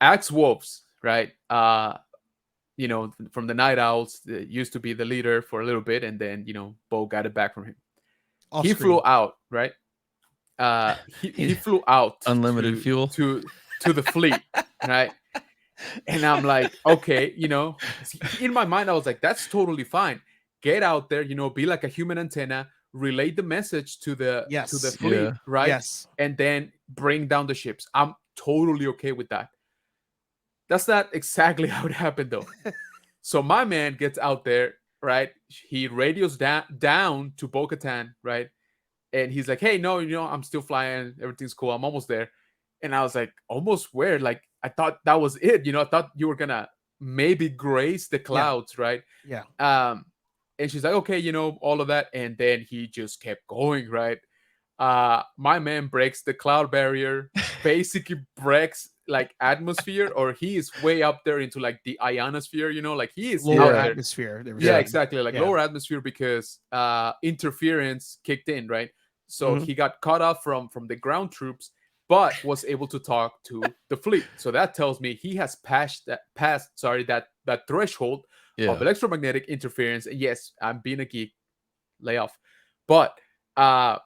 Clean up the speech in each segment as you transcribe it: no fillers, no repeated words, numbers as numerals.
Axe Woves, right? You know, from the Night Owls, used to be the leader for a little bit, and then you know, Bo got it back from him. Off He flew screen. out, right? He flew out Unlimited fuel. to the fleet, right? And I'm like, okay, you know, in my mind, I was like, that's totally fine. Get out there, you know, be like a human antenna, relay the message to the Yes. fleet, Yeah. right? Yes. And then bring down the ships. I'm totally okay with that. That's not exactly how it happened though. So my man gets out there, right? He radios down to Bo-Katan, right? And he's like, hey, no, you know, I'm still flying, everything's cool, I'm almost there. And I was like, almost where? Like, I thought that was it, you know, I thought you were gonna maybe grace the Yeah. clouds, right? Yeah. um and she's like, okay, you know, all of that. And then he just kept going, right? My man breaks the cloud barrier, basically breaks like atmosphere, or he is way up there into like the ionosphere, you know, like he is Lower out there. atmosphere. They were Yeah, saying. exactly, like Yeah. lower atmosphere, because interference kicked in, right? So Mhm. he got cut off from the ground troops, but was able to talk to the fleet. So that tells me he has that threshold of Yeah. electromagnetic interference. And yes, I'm being a geek, lay off. But uh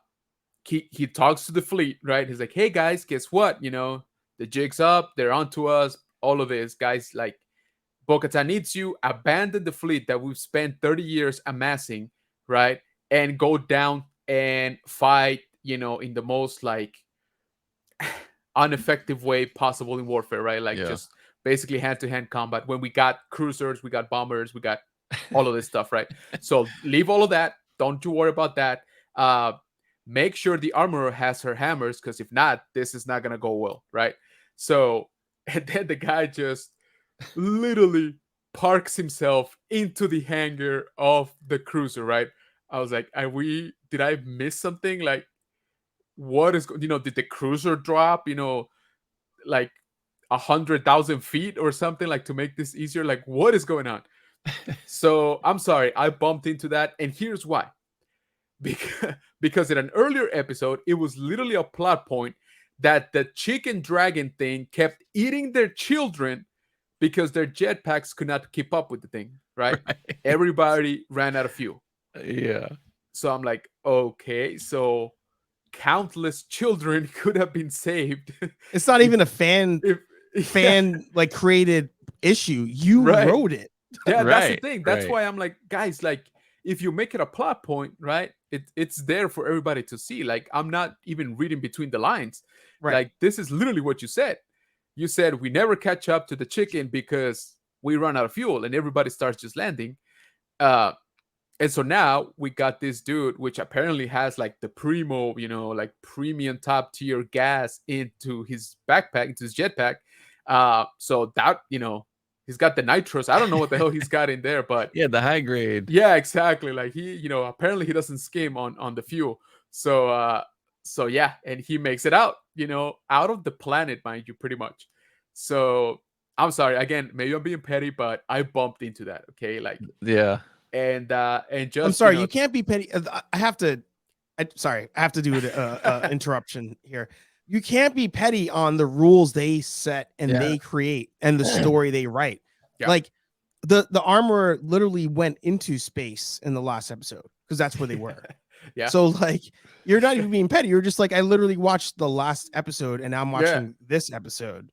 he talks to the fleet, right? He's like, hey guys, guess what? You know, the jig's up, they're onto us, all of this, guys. Like, Bo-Katan needs you. Abandon the fleet that we've spent 30 years amassing, right? And go down and fight, you know, in the most like ineffective way possible in warfare, right? Like, Yeah. just basically hand-to-hand combat. When we got cruisers, we got bombers, we got all of this stuff, right? So leave all of that. Don't you worry about that. Uh, make sure the armorer has her hammers, because if not, this is not gonna go well, right? So, and then the guy just literally parks himself into the hangar of the cruiser, right? I was like, did I miss something? Like, what is, you know, did the cruiser drop, you know, like 100,000 feet or something, like to make this easier? Like, what is going on? So I'm sorry, I bumped into that. And here's why. Because in an earlier episode, it was literally a plot point that the chicken dragon thing kept eating their children because their jetpacks could not keep up with the thing, right? Right. Everybody ran out of fuel. Yeah. So I'm like, okay, so countless children could have been saved. It's not if, even a fan if yeah, like created issue. You right. wrote it. Yeah, that's the Right. thing. That's Right. why I'm like, guys, like, if you make it a plot point, right? It's there for everybody to see. Like, I'm not even reading between the lines. Right. Like, this is literally what you said. You said we never catch up to the chicken because we run out of fuel, and everybody starts just landing. Uh, and so now we got this dude, which apparently has like the primo, you know, like premium top tier gas into his backpack, into his jetpack. So that, you know, he's got the nitros. I don't know what the hell he's got in there, but Yeah, the high grade. yeah, exactly. Like, he, you know, apparently he doesn't skim on the fuel. So so yeah, and he makes it out, you know, out of the planet, mind you, pretty much. So I'm sorry again, maybe I'm being petty, but I bumped into that. Okay, like, Yeah. and I'm just, you sorry, know, you can't be petty. I have to. Sorry, I have to do an interruption here. You can't be petty on the rules they set and Yeah. they create and the story they write. Yeah. Like the armorer literally went into space in the last episode because that's where they were. yeah. So like you're not even being petty. You're just like, I literally watched the last episode and now I'm watching this episode.